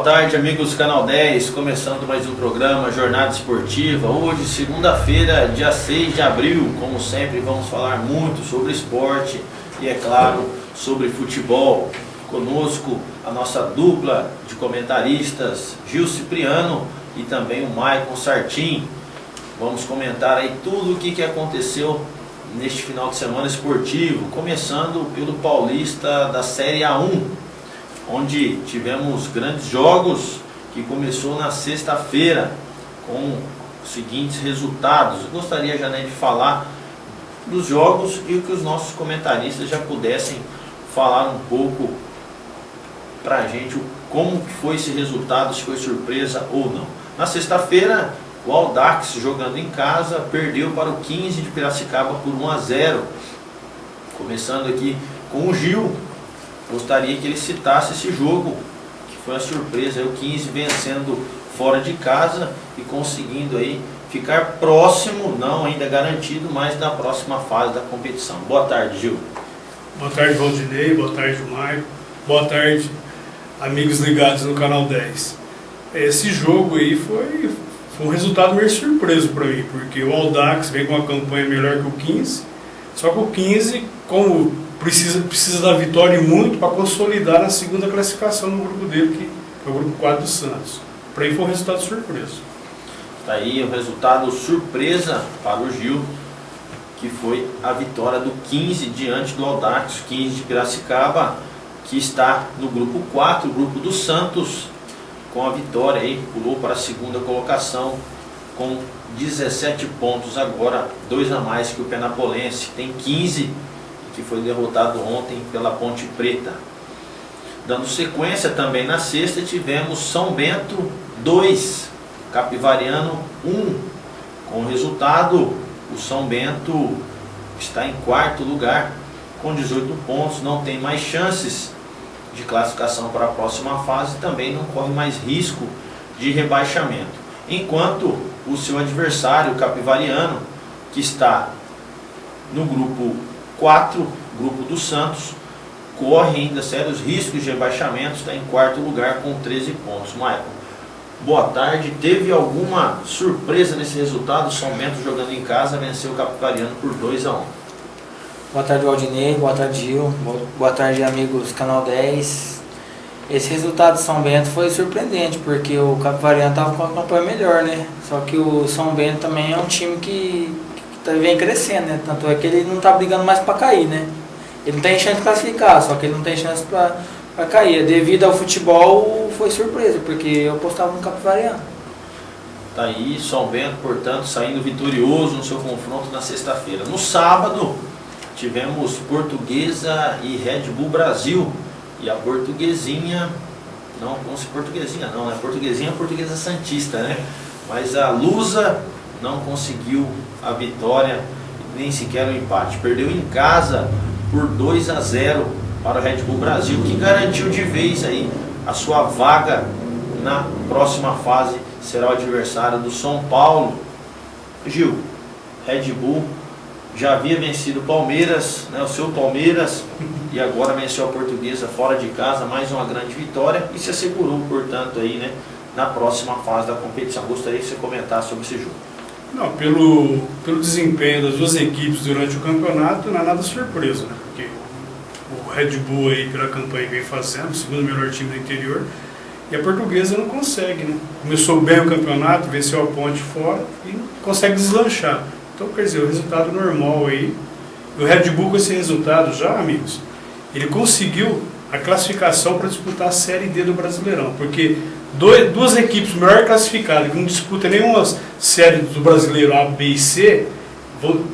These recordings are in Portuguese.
Boa tarde, amigos do Canal 10, começando mais um programa Jornada Esportiva. Hoje, segunda-feira, dia 6 de abril, como sempre, vamos falar muito sobre esporte e, é claro, sobre futebol. Conosco a nossa dupla de comentaristas, Gil Cipriano e também o Maicon Sartin. Vamos comentar aí tudo o que aconteceu neste final de semana esportivo, começando pelo Paulista da Série A1, onde tivemos grandes jogos, que começou na sexta-feira com os seguintes resultados. Eu gostaria já de falar dos jogos e que os nossos comentaristas já pudessem falar um pouco para a gente como foi esse resultado, se foi surpresa ou não. Na sexta-feira, o Audax, jogando em casa, perdeu para o 15 de Piracicaba por 1-0. Começando aqui com o Gil, gostaria que ele citasse esse jogo, que foi a surpresa, o 15 vencendo fora de casa e conseguindo aí ficar próximo, não ainda garantido, mas da próxima fase da competição. Boa tarde, Gil. Boa tarde, Valdinei. Boa tarde, Maicon. Boa tarde, amigos ligados no Canal 10. Esse jogo aí foi um resultado meio surpreso para mim, porque o Audax vem com uma campanha melhor que o 15, só que o 15, como precisa da vitória e muito para consolidar a segunda classificação no grupo dele, que é o grupo 4 do Santos. Para mim foi um resultado surpresa. Está aí o resultado surpresa para o Gil, que foi a vitória do 15 diante do Audax, 15 de Piracicaba, que está no grupo 4, o grupo do Santos, com a vitória aí, pulou para a segunda colocação com 17 pontos agora, 2 a mais que o Penapolense, tem 15, que foi derrotado ontem pela Ponte Preta. Dando sequência também na sexta, tivemos São Bento 2, Capivariano 1. Com o resultado, o São Bento está em quarto lugar com 18 pontos, não tem mais chances de classificação para a próxima fase, também não corre mais risco de rebaixamento. Enquanto o seu adversário, o Capivariano, que está no grupo 4, grupo do Santos, corre ainda sérios riscos de rebaixamento, está em quarto lugar com 13 pontos. Maicon, boa tarde. Teve alguma surpresa nesse resultado? O São Bento, jogando em casa, venceu o Capivariano por 2-1. Boa tarde, Valdinei. Boa tarde, Gil. Boa tarde, amigos do Canal 10. Esse resultado do São Bento foi surpreendente, porque o Capivariano estava com uma campanha melhor, né? Só que o São Bento também é um time que vem crescendo, né? Tanto é que ele não está brigando mais para cair, né? Ele não tem chance de classificar, só que ele não tem chance para cair. Devido ao futebol, foi surpresa, porque eu apostava no Capivariano. Tá aí, São Bento, portanto, saindo vitorioso no seu confronto na sexta-feira. No sábado, tivemos Portuguesa e Red Bull Brasil. E a Portuguesinha, não, como se Portuguesinha não, né? Portuguesinha é Portuguesa Santista, né? Mas a Lusa não conseguiu a vitória, nem sequer o empate. Perdeu em casa por 2-0 para o Red Bull Brasil, que garantiu de vez aí a sua vaga na próxima fase. Será o adversário do São Paulo. Gil, Red Bull já havia vencido o Palmeiras, né, o seu Palmeiras, e agora venceu a Portuguesa fora de casa, mais uma grande vitória, e se assegurou, portanto, aí, né, na próxima fase da competição. Gostaria que você comentasse sobre esse jogo. Não, pelo desempenho das duas equipes durante o campeonato, não é nada surpresa, né? Porque o Red Bull aí, pela campanha que vem fazendo, o segundo melhor time do interior, e a Portuguesa não consegue, né? Começou bem o campeonato, venceu a Ponte fora e consegue deslanchar. Então, quer dizer, o resultado normal aí. O Red Bull, com esse resultado já, amigos, ele conseguiu a classificação para disputar a Série D do Brasileirão, porque duas equipes melhor classificadas, que não disputam nenhuma série do Brasileiro A, B e C,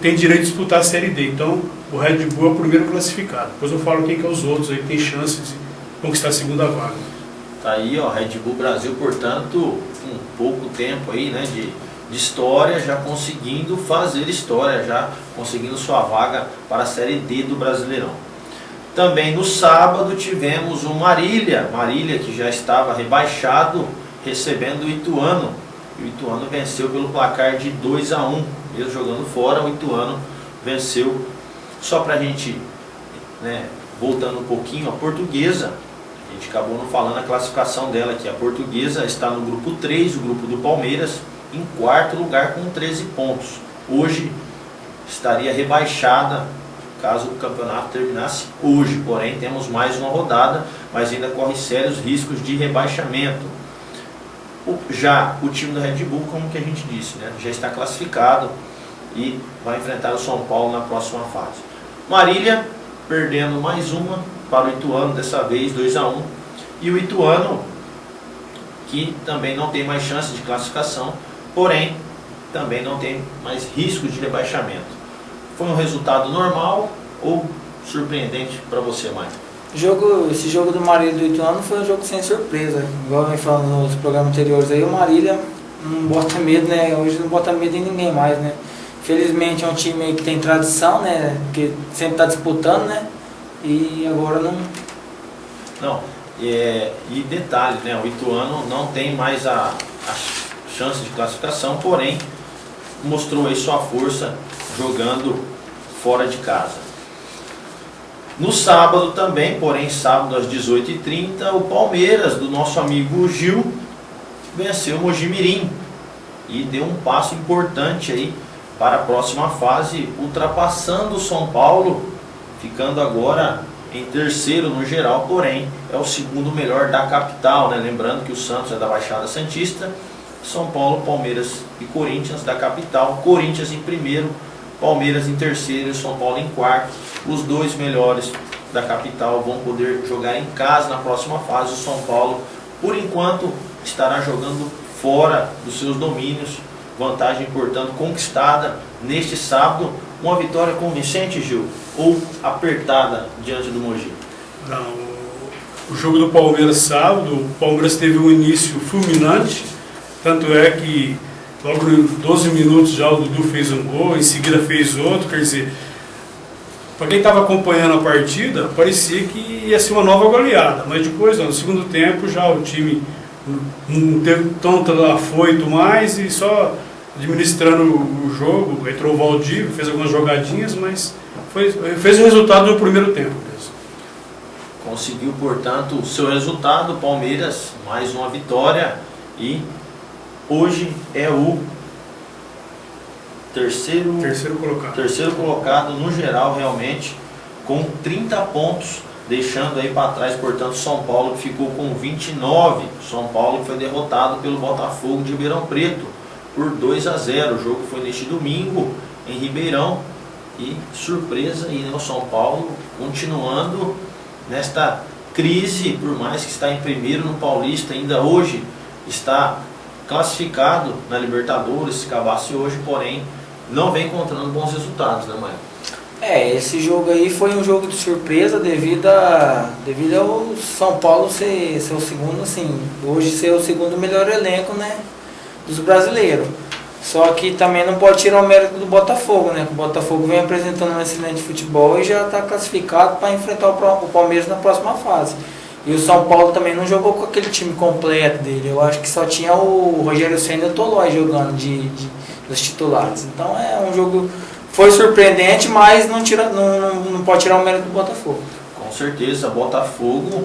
tem direito de disputar a Série D. Então, o Red Bull é o primeiro classificado. Depois eu falo quem que é os outros aí que tem chance de conquistar a segunda vaga. Tá aí, ó, Red Bull Brasil, portanto, com pouco tempo aí, né, de história, já conseguindo fazer história, já conseguindo sua vaga para a Série D do Brasileirão. Também no sábado tivemos o Marília que já estava rebaixado, recebendo o Ituano. E o Ituano venceu pelo placar de 2-1, mesmo jogando fora, o Ituano venceu. Só para a gente, né, voltando um pouquinho, a Portuguesa A gente acabou não falando a classificação dela aqui. A Portuguesa está no grupo 3, o grupo do Palmeiras, em quarto lugar com 13 pontos. Hoje estaria rebaixada caso o campeonato terminasse hoje, porém temos mais uma rodada, mas ainda corre sérios riscos de rebaixamento. Já o time do Red Bull, como que a gente disse, né, já está classificado e vai enfrentar o São Paulo na próxima fase. Marília perdendo mais uma para o Ituano, dessa vez 2-1, e o Ituano que também não tem mais chance de classificação, porém também não tem mais risco de rebaixamento. Foi um resultado normal ou surpreendente para você, Maicon? Esse jogo do Marília e do Ituano foi um jogo sem surpresa. Igual eu venho falando nos programas anteriores aí, o Marília não bota medo, né? Hoje não bota medo em ninguém mais, né? Felizmente é um time aí que tem tradição, né? Que sempre está disputando, né? E agora não... E detalhe, né? O Ituano não tem mais a chance de classificação, porém mostrou aí sua força jogando fora de casa. No sábado também, porém sábado às 18h30, o Palmeiras, do nosso amigo Gil, venceu o Mojimirim e deu um passo importante aí para a próxima fase, ultrapassando o São Paulo, ficando agora em terceiro no geral, porém é o segundo melhor da capital, né? Lembrando que o Santos é da Baixada Santista, São Paulo, Palmeiras e Corinthians da capital, Corinthians em primeiro, Palmeiras em terceiro e São Paulo em quarto. Os dois melhores da capital vão poder jogar em casa na próxima fase. O São Paulo, por enquanto, estará jogando fora dos seus domínios. Vantagem, portanto, conquistada neste sábado. Uma vitória convincente, Gil, ou apertada diante do Mogi? Não, o jogo do Palmeiras sábado, o Palmeiras teve um início fulminante, tanto é que logo em 12 minutos já o Dudu fez um gol, em seguida fez outro, quer dizer, para quem estava acompanhando a partida, parecia que ia ser uma nova goleada, mas depois, no segundo tempo, já o time não teve tanto afoito mais e só administrando o jogo. Entrou o Valdir, fez algumas jogadinhas, mas fez o resultado do primeiro tempo mesmo. Conseguiu, portanto, o seu resultado, Palmeiras, mais uma vitória, e hoje é o terceiro colocado no geral, realmente, com 30 pontos, deixando aí para trás, portanto, São Paulo, que ficou com 29. São Paulo foi derrotado pelo Botafogo de Ribeirão Preto por 2-0. O jogo foi neste domingo em Ribeirão e surpresa aí, né, o São Paulo continuando nesta crise, por mais que está em primeiro no Paulista, ainda hoje está classificado na Libertadores, se acabasse hoje, porém não vem encontrando bons resultados, né, Maicon? Esse jogo aí foi um jogo de surpresa devido ao São Paulo ser o segundo, assim, hoje ser o segundo melhor elenco, né, dos brasileiros. Só que também não pode tirar o mérito do Botafogo, né? O Botafogo vem apresentando um excelente futebol e já está classificado para enfrentar o Palmeiras na próxima fase. E o São Paulo também não jogou com aquele time completo dele. Eu acho que só tinha o Rogério Ceni e o Tolói jogando dos titulares. Então é um jogo, foi surpreendente, mas não pode tirar o mérito do Botafogo. Com certeza, Botafogo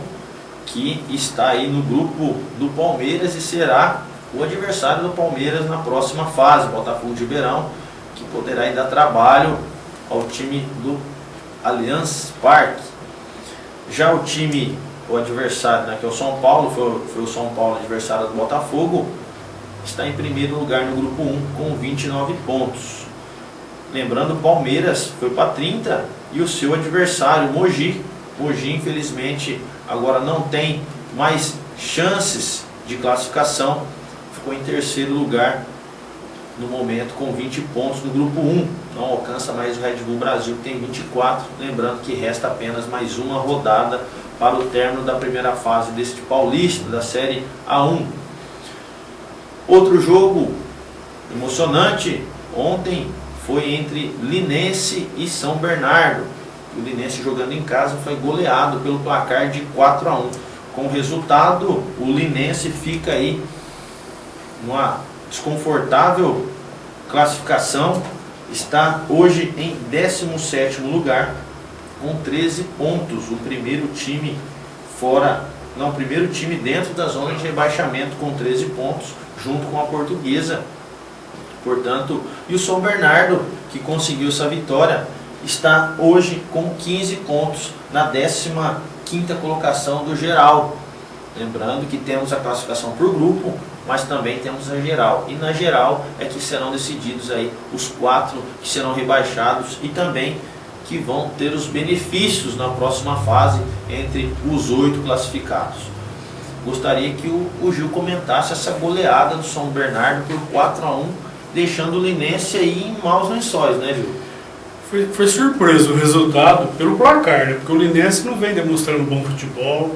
que está aí no grupo do Palmeiras e será o adversário do Palmeiras na próxima fase. Botafogo de Ribeirão, que poderá dar trabalho ao time do Allianz Parque. Já o adversário, né, que é o São Paulo, foi o São Paulo adversário do Botafogo, está em primeiro lugar no grupo 1 com 29 pontos. Lembrando, o Palmeiras foi para 30 e o seu adversário, o Mogi, infelizmente, agora não tem mais chances de classificação, ficou em terceiro lugar no momento com 20 pontos no grupo 1, não alcança mais o Red Bull Brasil, que tem 24, lembrando que resta apenas mais uma rodada para o término da primeira fase deste Paulista, da Série A1. Outro jogo emocionante ontem foi entre Linense e São Bernardo. O Linense, jogando em casa, foi goleado pelo placar de 4-1. Com o resultado, o Linense fica aí numa desconfortável classificação, está hoje em 17º lugar com 13 pontos, o primeiro time fora não, o primeiro time dentro da zona de rebaixamento com 13 pontos, junto com a Portuguesa. Portanto, e o São Bernardo, que conseguiu essa vitória, está hoje com 15 pontos na 15ª colocação do geral. Lembrando que temos a classificação por grupo, mas também temos a geral. E na geral é que serão decididos aí os 4 que serão rebaixados e também que vão ter os benefícios na próxima fase entre os 8 classificados. Gostaria que o Gil comentasse essa goleada do São Bernardo por 4-1, deixando o Linense aí em maus lençóis, né, Gil? Foi surpreso o resultado pelo placar, né? Porque o Linense não vem demonstrando bom futebol.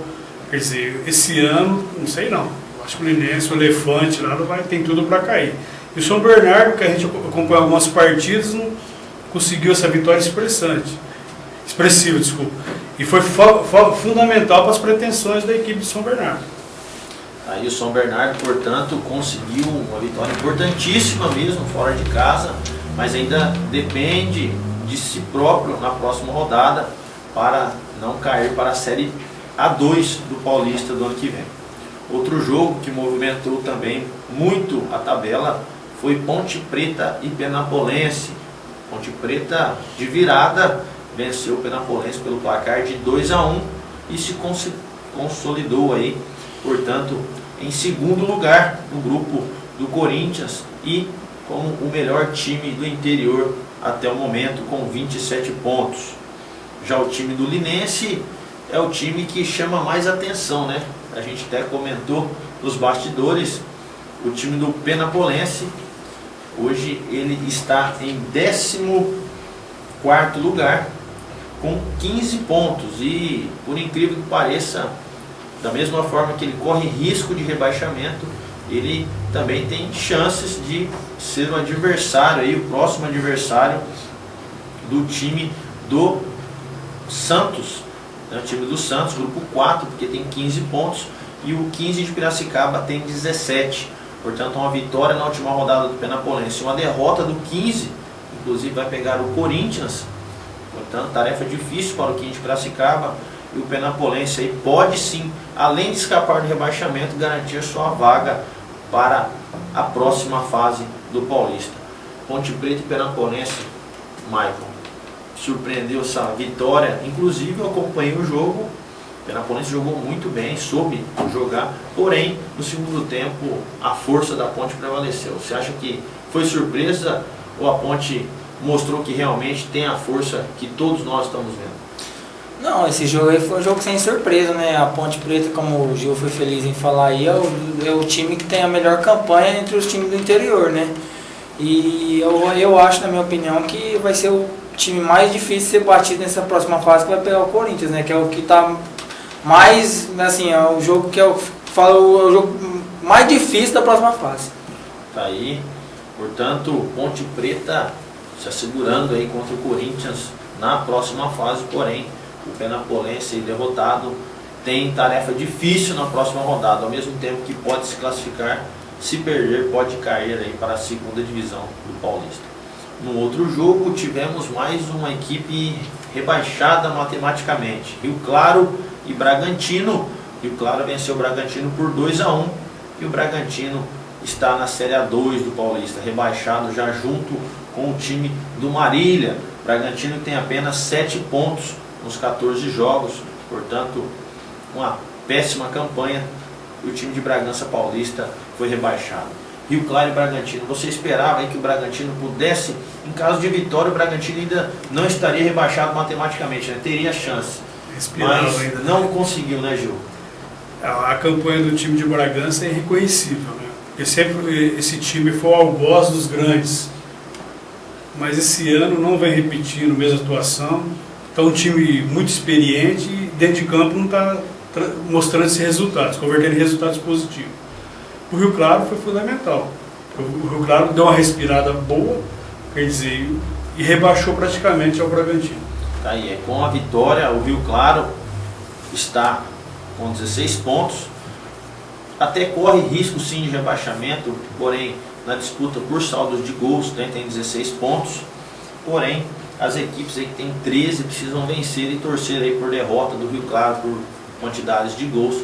Quer dizer, esse ano, não sei não. Acho que o Linense, o Elefante lá, tem tudo para cair. E o São Bernardo, que a gente acompanhou algumas partidas, não conseguiu essa vitória expressiva, desculpa. E foi fundamental para as pretensões da equipe de São Bernardo. Aí o São Bernardo, portanto, conseguiu uma vitória importantíssima mesmo, fora de casa, mas ainda depende de si próprio na próxima rodada para não cair para a Série A2 do Paulista do ano que vem. Outro jogo que movimentou também muito a tabela foi Ponte Preta e Penapolense. Ponte Preta de virada venceu o Penapolense pelo placar de 2-1 e se consolidou aí, portanto, em segundo lugar no grupo do Corinthians e como o melhor time do interior até o momento, com 27 pontos. Já o time do Linense é o time que chama mais atenção, né? A gente até comentou nos bastidores, o time do Penapolense, hoje ele está em 14º lugar, com 15 pontos, e por incrível que pareça, da mesma forma que ele corre risco de rebaixamento, ele também tem chances de ser o adversário, aí, o próximo adversário do time do Santos, né? O time do Santos, grupo 4, porque tem 15 pontos, e o 15 de Piracicaba tem 17. Portanto, uma vitória na última rodada do Penapolense, uma derrota do 15, inclusive vai pegar o Corinthians. Portanto, tarefa difícil para o 15 de Piracicaba, e o Penapolense aí pode sim, além de escapar do rebaixamento, garantir sua vaga para a próxima fase do Paulista. Ponte Preta e Penapolense, Michael, surpreendeu essa vitória, inclusive eu acompanhei o jogo, o Penapolense jogou muito bem, soube jogar, porém, no segundo tempo, a força da Ponte prevaleceu. Você acha que foi surpresa ou a Ponte mostrou que realmente tem a força que todos nós estamos vendo? Não, esse jogo aí foi um jogo sem surpresa, né? A Ponte Preta, como o Gil foi feliz em falar aí, é o time que tem a melhor campanha entre os times do interior, né? E eu acho, na minha opinião, que vai ser o time mais difícil de ser batido nessa próxima fase, que vai pegar o Corinthians, né? Que é o que está mais, assim, é o jogo que eu falo, é o jogo mais difícil da próxima fase. Tá aí, portanto, Ponte Preta se assegurando aí contra o Corinthians na próxima fase, porém, o Penapolense derrotado tem tarefa difícil na próxima rodada, ao mesmo tempo que pode se classificar, se perder pode cair aí para a segunda divisão do Paulista. No outro jogo tivemos mais uma equipe rebaixada matematicamente, Rio Claro e Bragantino. Rio Claro venceu o Bragantino por 2-1 e o Bragantino está na Série A2 do Paulista, rebaixado já junto com o time do Marília. Bragantino tem apenas 7 pontos nos 14 jogos, portanto, uma péssima campanha, e o time de Bragança Paulista foi rebaixado. Rio Claro e Bragantino, você esperava aí que o Bragantino pudesse, em caso de vitória, o Bragantino ainda não estaria rebaixado matematicamente, né? Teria chance, mas ainda não conseguiu, né, Gil? A campanha do time de Bragança é irreconhecível, né? Porque sempre esse time foi o algoz dos grandes, mas esse ano não vem repetindo a mesma atuação. Então, um time muito experiente e dentro de campo não está mostrando esses resultados, convertendo em resultados positivos. O Rio Claro foi fundamental. O Rio Claro deu uma respirada boa, quer dizer, e rebaixou praticamente ao Bragantino. Tá aí, com a vitória, o Rio Claro está com 16 pontos, até corre risco sim de rebaixamento, porém, na disputa por saldos de gols, tem 16 pontos, porém, as equipes aí que tem 13 precisam vencer e torcer aí por derrota do Rio Claro por quantidades de gols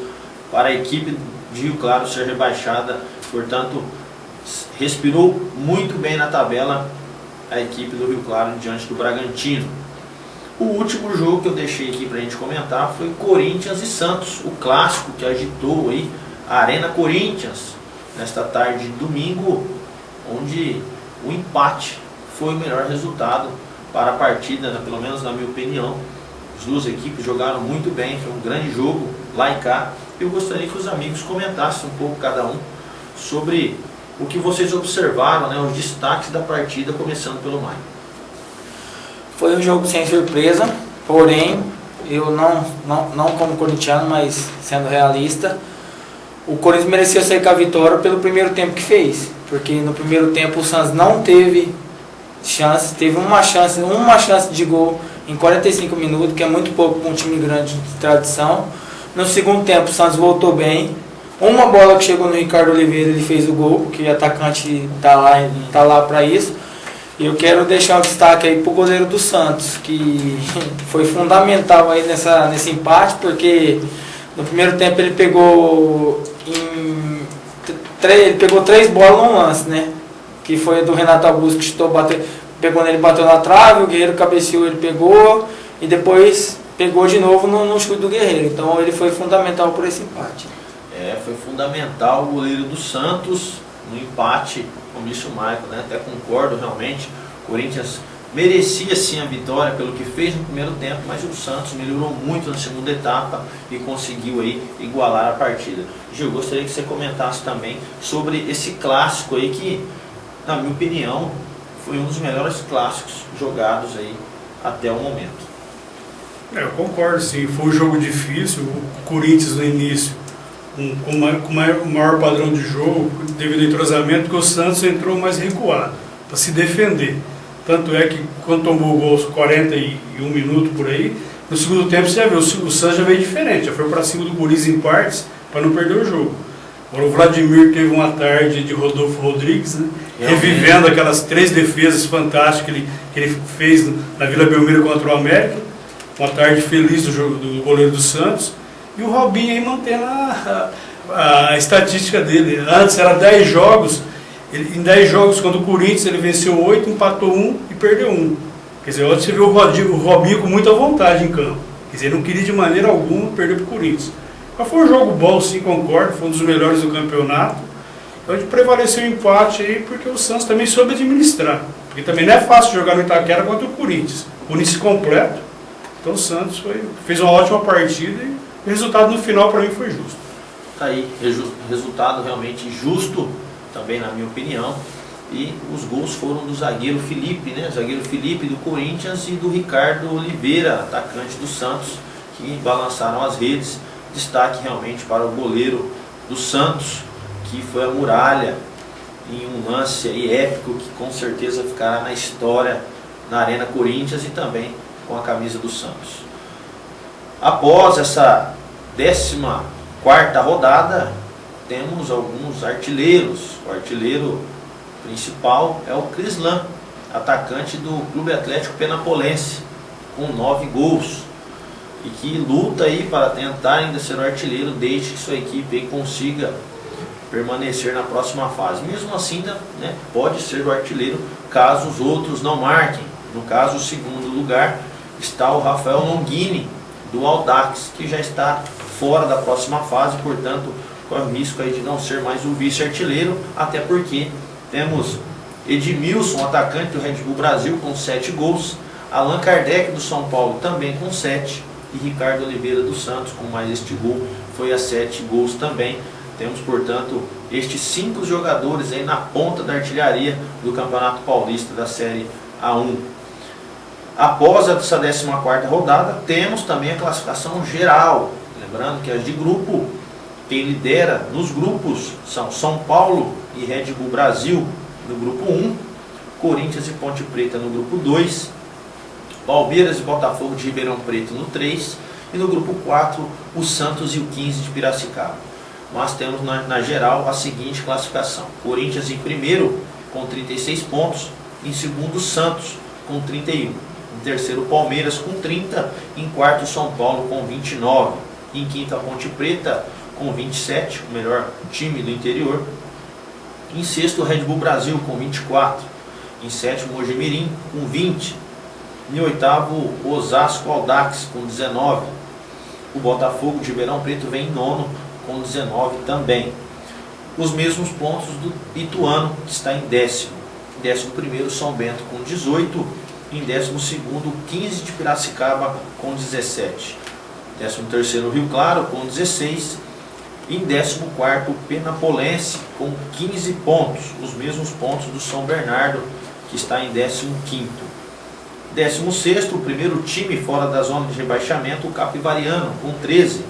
para a equipe de Rio Claro ser rebaixada, portanto respirou muito bem na tabela a equipe do Rio Claro diante do Bragantino. O último jogo que eu deixei aqui para a gente comentar foi Corinthians e Santos, o clássico que agitou aí a Arena Corinthians nesta tarde de domingo, onde o empate foi o melhor resultado para a partida, né? Pelo menos na minha opinião. As duas equipes jogaram muito bem, foi um grande jogo lá e cá. Eu gostaria que os amigos comentassem um pouco cada um sobre o que vocês observaram, né, os destaques da partida, começando pelo Maio. Foi um jogo sem surpresa, porém, eu não como corintiano, mas sendo realista, o Corinthians merecia sair com a vitória pelo primeiro tempo que fez, porque no primeiro tempo o Santos não teve chance, teve uma chance de gol em 45 minutos, que é muito pouco para um time grande de tradição. No segundo tempo o Santos voltou bem, uma bola que chegou no Ricardo Oliveira, ele fez o gol, porque o atacante tá lá para isso. E eu quero deixar um destaque aí pro goleiro do Santos, que foi fundamental aí nesse empate, porque no primeiro tempo ele pegou 3 bolas num lance, né? Que foi do Renato Augusto, que chutou, pegou nele, bateu na trave, o Guerreiro cabeceou, ele pegou, e depois pegou de novo no chute do Guerreiro. Então ele foi fundamental por esse empate. Foi fundamental o goleiro do Santos no empate, como disse o Michael, né? Até concordo realmente. O Corinthians merecia sim a vitória pelo que fez no primeiro tempo, mas o Santos melhorou muito na segunda etapa e conseguiu aí igualar a partida. Gil, gostaria que você comentasse também sobre esse clássico aí que, na minha opinião, foi um dos melhores clássicos jogados aí até o momento. Eu concordo, sim. Foi um jogo difícil. O Corinthians no início com maior padrão de jogo, devido ao entrosamento, que o Santos entrou mais recuado para se defender. Tanto é que quando tomou o gol aos 41 minutos por aí, no segundo tempo você já viu, o Santos já veio diferente, já foi para cima do Corinthians em partes para não perder o jogo. Agora o Vladimir teve uma tarde de Rodolfo Rodrigues, né? Revivendo aquelas 3 defesas fantásticas que ele fez na Vila Belmiro contra o América. Uma tarde feliz do goleiro do Santos. E o Robinho aí mantendo a estatística dele. Antes era 10 jogos, em 10 jogos contra o Corinthians ele venceu 8, empatou 1 e perdeu 1. Quer dizer, ontem você viu o Robinho com muita vontade em campo. Quer dizer, ele não queria de maneira alguma perder para o Corinthians. Mas foi um jogo bom, sim, concordo, foi um dos melhores do campeonato. Então prevaleceu o empate aí porque o Santos também soube administrar. Porque também não é fácil jogar no Itaquera contra o Corinthians. O Corinthians completo. Então o Santos fez uma ótima partida e o resultado no final para mim foi justo. Tá aí, resultado realmente justo, também na minha opinião. E os gols foram do zagueiro Felipe, né? Zagueiro Felipe do Corinthians e do Ricardo Oliveira, atacante do Santos, que balançaram as redes. Destaque realmente para o goleiro do Santos, que foi a muralha em um lance aí épico que com certeza ficará na história na Arena Corinthians e também com a camisa do Santos. Após essa 14ª rodada, temos alguns artilheiros. O artilheiro principal é o Crislan, atacante do Clube Atlético Penapolense, com 9 gols. E que luta aí para tentar ainda ser o artilheiro desde que sua equipe aí consiga permanecer na próxima fase. Mesmo assim, né, pode ser o artilheiro caso os outros não marquem. No caso, o segundo lugar está o Rafael Longini, do Audax, que já está fora da próxima fase, portanto, corre o risco aí de não ser mais o vice-artilheiro, até porque temos Edmilson, atacante do Red Bull Brasil, com 7 gols, Allan Kardec, do São Paulo, também com 7, e Ricardo Oliveira do Santos, com mais este gol, foi a 7 gols também. Temos, portanto, estes 5 jogadores aí na ponta da artilharia do Campeonato Paulista da Série A1. Após essa 14ª rodada, temos também a classificação geral. Lembrando que as de grupo, quem lidera nos grupos são São Paulo e Red Bull Brasil no grupo 1, Corinthians e Ponte Preta no grupo 2, Palmeiras e Botafogo de Ribeirão Preto no 3, e no grupo 4, o Santos e o 15 de Piracicaba. Mas temos na geral a seguinte classificação: Corinthians em primeiro com 36 pontos, em segundo Santos com 31, em terceiro Palmeiras com 30, em quarto São Paulo com 29, em quinto a Ponte Preta com 27, o melhor time do interior. Em sexto, o Red Bull Brasil com 24. Em sétimo, o Mojimirim com 20. Em oitavo, o Osasco Audax com 19. O Botafogo de Ribeirão Preto vem em nono com 19 também. Os mesmos pontos do Ituano, que está em décimo. Em 11º, São Bento com 18. Em 12º, 15 de Piracicaba com 17. 13º, Rio Claro com 16. Em 14º, Penapolense com 15 pontos. Os mesmos pontos do São Bernardo, que está em 15º. 16º, o primeiro time fora da zona de rebaixamento, o Capivariano, com 13.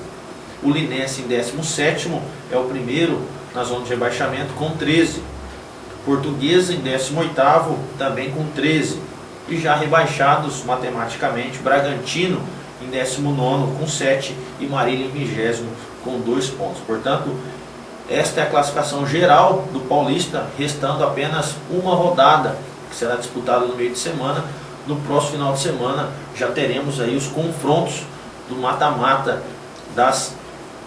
O Linense, em 17º, é o primeiro na zona de rebaixamento, com 13. Portuguesa, em 18º, também com 13. E já rebaixados matematicamente, Bragantino, em 19º, com 7. E Marília, em 20º, com 2 pontos. Portanto, esta é a classificação geral do Paulista, restando apenas uma rodada, que será disputada no meio de semana. No próximo final de semana já teremos aí os confrontos do mata-mata das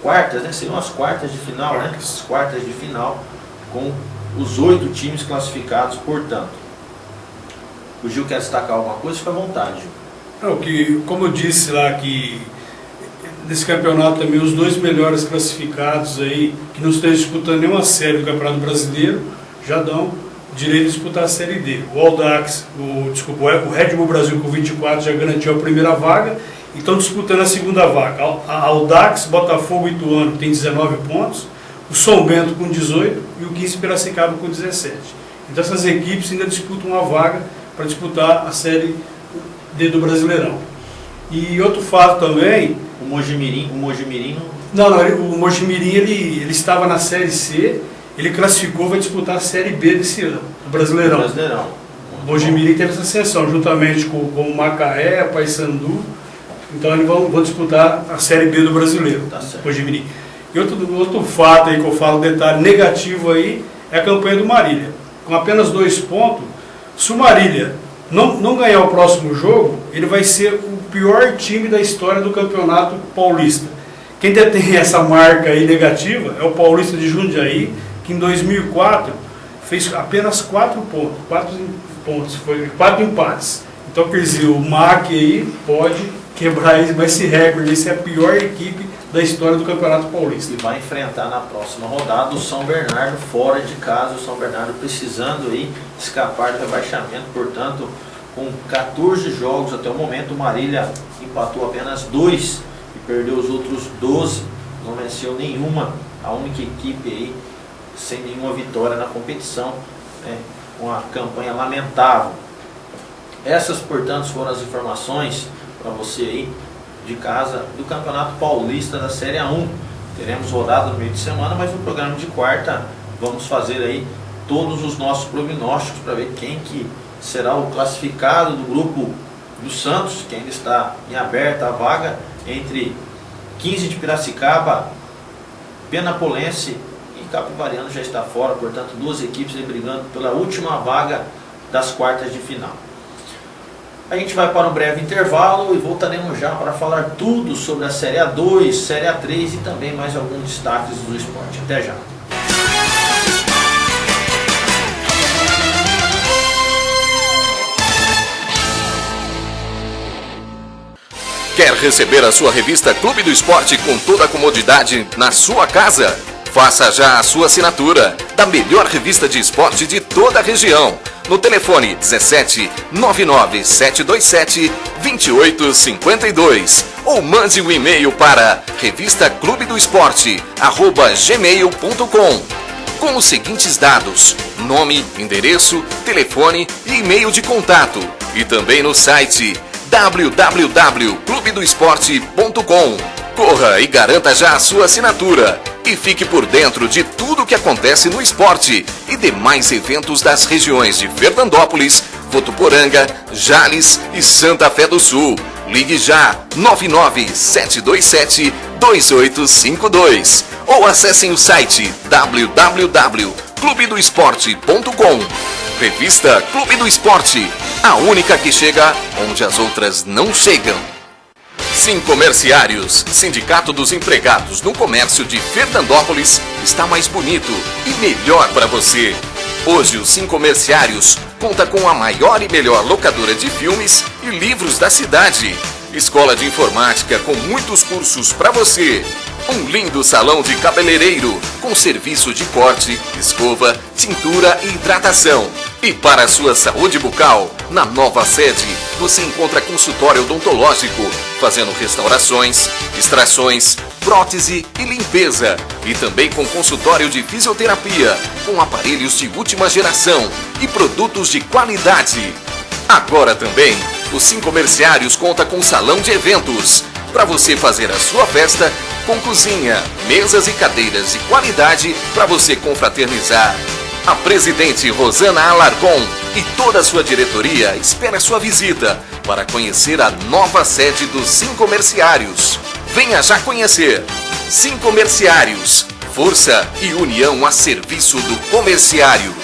quartas, né? Seriam as quartas de final, né? As quartas de final, com os 8 times classificados, portanto. O Gil quer destacar alguma coisa? Fica à vontade, Gil. Não, que, como eu disse lá, que nesse campeonato também os 2 melhores classificados aí, que não estão disputando nenhuma série do Campeonato Brasileiro, já dão direito de disputar a Série D. O Audax, o Red Bull Brasil com 24 já garantiu a primeira vaga e estão disputando a segunda vaga. A Audax, Botafogo e Ituano, que tem 19 pontos, o São Bento com 18 e o 15 Piracicaba com 17. Então essas equipes ainda disputam uma vaga para disputar a Série D do Brasileirão. E outro fato também... O Mojimirim Não, o Mojimirim ele estava na Série C. Ele classificou, vai disputar a Série B desse ano, do Brasileirão. O Mojimirim teve essa ascensão, juntamente com o Macaé, Paysandu. Então eles vão disputar a Série B do Brasileiro, tá certo. Mojimirim. E outro fato aí que eu falo, detalhe negativo aí, é a campanha do Marília. Com apenas 2 pontos, se o Marília não ganhar o próximo jogo, ele vai ser o pior time da história do Campeonato Paulista. Quem detém essa marca aí negativa é o Paulista de Jundiaí, que em 2004 fez apenas 4 pontos, foi 4 empates. Então, quer dizer, o MAC aí pode quebrar esse recorde, essa é a pior equipe da história do Campeonato Paulista. E vai enfrentar na próxima rodada o São Bernardo fora de casa, o São Bernardo precisando aí escapar do rebaixamento, portanto, com 14 jogos até o momento, o Marília empatou apenas 2 e perdeu os outros 12, não venceu nenhuma, a única equipe aí sem nenhuma vitória na competição, né, com a campanha lamentável. Essas, portanto, foram as informações para você aí de casa do Campeonato Paulista da Série A1. Teremos rodada no meio de semana, mas no programa de quarta vamos fazer aí todos os nossos prognósticos para ver quem que será o classificado do grupo do Santos, que ainda está em aberta a vaga entre 15 de Piracicaba, Penapolense e Capivariano já está fora, portanto 2 equipes aí brigando pela última vaga das quartas de final. A gente vai para um breve intervalo e voltaremos já para falar tudo sobre a Série A2, Série A3 e também mais alguns destaques do esporte. Até já! Quer receber a sua revista Clube do Esporte com toda a comodidade na sua casa? Faça já a sua assinatura da melhor revista de esporte de toda a região. No telefone 17 99 727 2852 ou mande um e-mail para revistaclubedoesporte@gmail.com com os seguintes dados: nome, endereço, telefone e e-mail de contato, e também no site www.clubedoesporte.com. Corra e garanta já a sua assinatura e fique por dentro de tudo o que acontece no esporte e demais eventos das regiões de Fernandópolis, Votuporanga, Jales e Santa Fé do Sul. Ligue já 99-727-2852 ou acessem o site www.clubedoesporte.com. Revista Clube do Esporte, a única que chega onde as outras não chegam. Sincomerciários, Sindicato dos Empregados no Comércio de Fernandópolis, está mais bonito e melhor para você. Hoje o Sincomerciários conta com a maior e melhor locadora de filmes e livros da cidade. Escola de informática com muitos cursos para você. Um lindo salão de cabeleireiro com serviço de corte, escova, tintura e hidratação. E para a sua saúde bucal, na nova sede, você encontra consultório odontológico, fazendo restaurações, extrações, prótese e limpeza. E também com consultório de fisioterapia, com aparelhos de última geração e produtos de qualidade. Agora também, o Sincomerciários conta com salão de eventos, para você fazer a sua festa com cozinha, mesas e cadeiras de qualidade para você confraternizar. A presidente Rosana Alarcon e toda a sua diretoria espera sua visita para conhecer a nova sede dos Sincomerciários. Venha já conhecer. Sincomerciários, força e união a serviço do comerciário.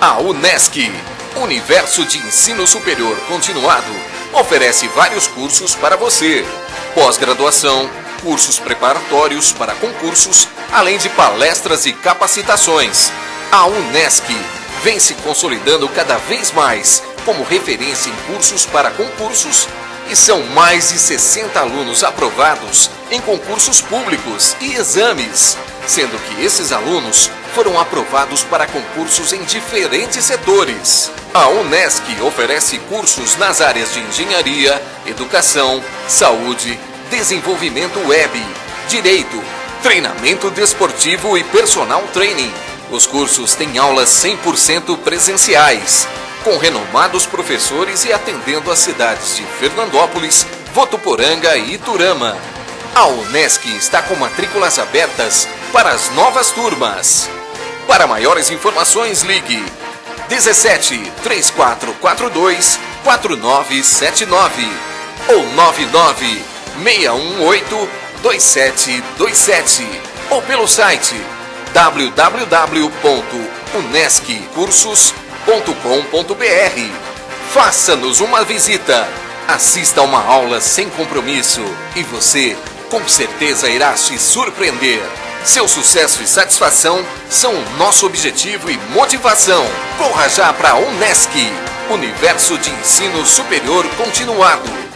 A Unesc, Universo de Ensino Superior Continuado, oferece vários cursos para você. Pós-graduação, cursos preparatórios para concursos, além de palestras e capacitações. A Unesc vem se consolidando cada vez mais como referência em cursos para concursos e são mais de 60 alunos aprovados em concursos públicos e exames, sendo que esses alunos foram aprovados para concursos em diferentes setores. A Unesc oferece cursos nas áreas de engenharia, educação, saúde, desenvolvimento web, direito, treinamento desportivo e personal training. Os cursos têm aulas 100% presenciais, com renomados professores e atendendo as cidades de Fernandópolis, Votuporanga e Iturama. A Unesc está com matrículas abertas para as novas turmas. Para maiores informações, ligue 17 3442 4979 ou 99 618 2727 ou pelo site www.unesccursos.com.br. Faça-nos uma visita, assista a uma aula sem compromisso e você, com certeza, irá se surpreender. Seu sucesso e satisfação são o nosso objetivo e motivação. Corra já para a Unesc, Universo de Ensino Superior Continuado.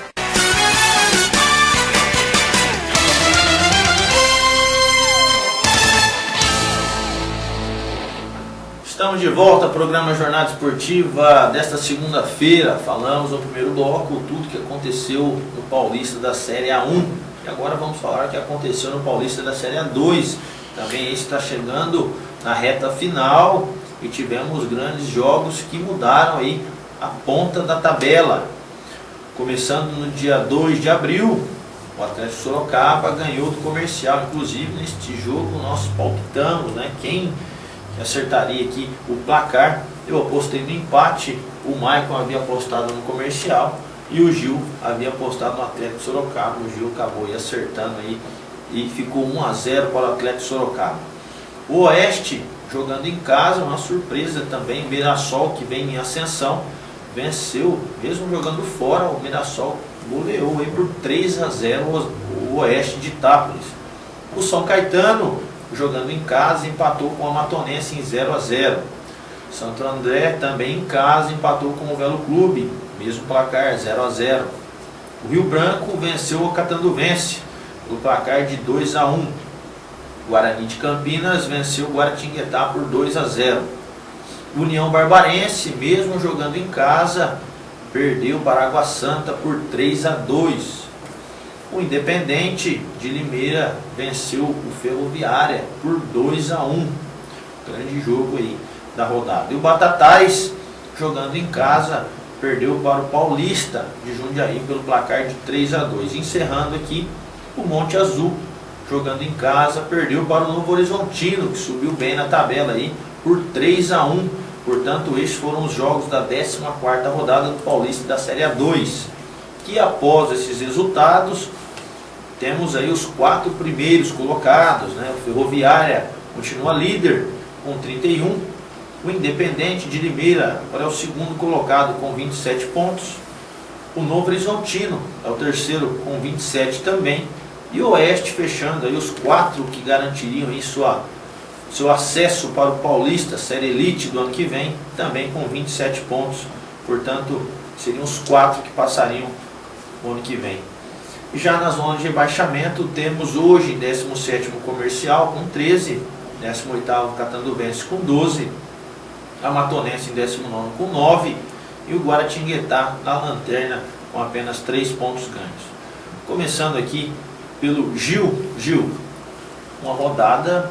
Estamos de volta ao programa Jornada Esportiva desta segunda-feira. Falamos no primeiro bloco tudo que aconteceu no Paulista da Série A1. E agora vamos falar o que aconteceu no Paulista da Série A2. Também esse está chegando na reta final e tivemos grandes jogos que mudaram aí a ponta da tabela. Começando no dia 2 de abril, o Atlético Sorocaba ganhou do Comercial. Inclusive neste jogo nós palpitamos, né? Quem acertaria aqui o placar. Eu apostei no empate, o Maicon havia apostado no Comercial e o Gil havia apostado no Atlético Sorocaba. O Gil acabou aí acertando aí e ficou 1-0 para o Atlético Sorocaba. O Oeste jogando em casa, uma surpresa também. Mirassol, que vem em ascensão, venceu, mesmo jogando fora. O Mirassol goleou aí por 3-0 o Oeste de Itápolis. O São Caetano, jogando em casa, empatou com a Matonense em 0-0. Santo André também em casa empatou com o Velo Clube, mesmo placar 0-0. O Rio Branco venceu o Catanduvense no placar de 2-1. Guarani de Campinas venceu o Guaratinguetá por 2-0. União Barbarense, mesmo jogando em casa, perdeu para Água Santa por 3-2. O Independente de Limeira venceu o Ferroviária por 2-1. Grande jogo aí da rodada. E o Batatais, jogando em casa, perdeu para o Paulista de Jundiaí pelo placar de 3-2. Encerrando aqui, o Monte Azul, jogando em casa, perdeu para o Novo Horizontino, que subiu bem na tabela aí, por 3-1. Portanto, esses foram os jogos da 14ª rodada do Paulista da Série A2. Que após esses resultados, temos aí os 4 primeiros colocados, né? O Ferroviária continua líder com 31. O Independente de Limeira agora é o segundo colocado com 27 pontos. O Novo Horizontino é o terceiro com 27 também. E o Oeste fechando aí os 4 que garantiriam aí seu acesso para o Paulista, Série Elite do ano que vem, também com 27 pontos. Portanto, seriam os 4 que passariam o ano que vem. E já na zona de rebaixamento, temos hoje 17º Comercial com 13, 18º Catanduvense com 12, a Matonense em 19º com 9 e o Guaratinguetá na lanterna com apenas 3 pontos ganhos. Começando aqui pelo Gil, uma rodada